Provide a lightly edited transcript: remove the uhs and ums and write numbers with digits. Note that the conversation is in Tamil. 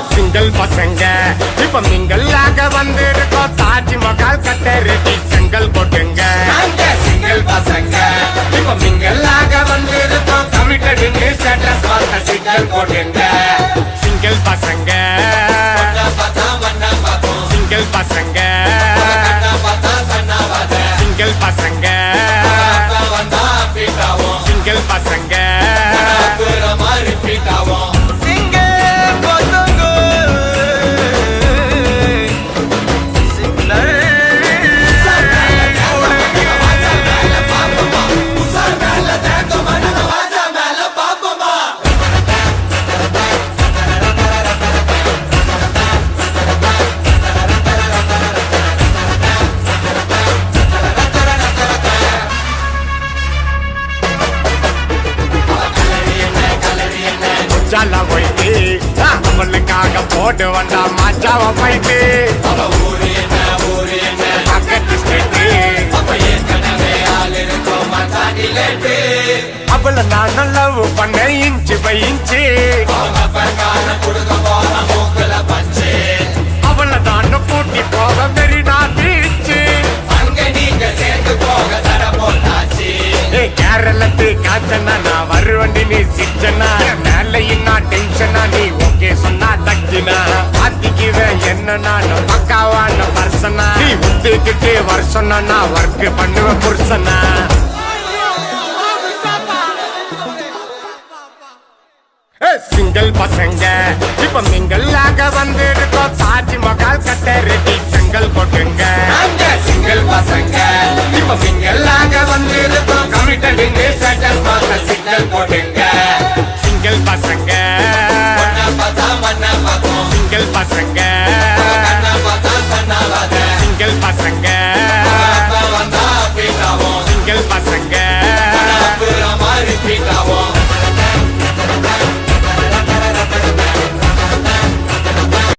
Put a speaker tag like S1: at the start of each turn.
S1: சிங்கிள் பசங்க இப்ப மிங்கல்லாக வந்திருக்கோம் தாஜ்மஹால் கட்ட ரெடி செங்கல் போட்டுங்க சிங்கிள் பசங்க இப்ப மிங்கல்லாக வந்திருக்கோம் கமிட்டட் ஸ்டேட்டஸ் பார்த்த சிங்கிள் போட்டுங்க சிங்கிள் பசங்க சிங்கிள் பசங்க சிங்கிள் பசங்க சிங்கிள் பசங்க ஜாலா போயிட்டு அவளுக்காக போட்டு வந்தா மாச்சாவ போயிட்டு பக்கத்து ஸ்டேட்டு அவளை நான் லவ் பண்ண இன்ச்சு பை இன்ச்சு அவளை தான் கூட்டி போக மெரினா பீச்சு கேரளத்து காச்சனா நான் வருவண்டி நீ சிச்சனா மேலையும் நான் டென்ஷனா நீ ஓகே சொன்னா தக்கினா பாத்திக்குவ என்ன நான் பக்காவான பர்சனா நீ உத்துக்கிட்டு வருஷம்னா நான் ஒர்க் பண்ணுவேன் புருஷனா சிங்கிள் பசங்க இப்ப மிங்கல்லாக வந்து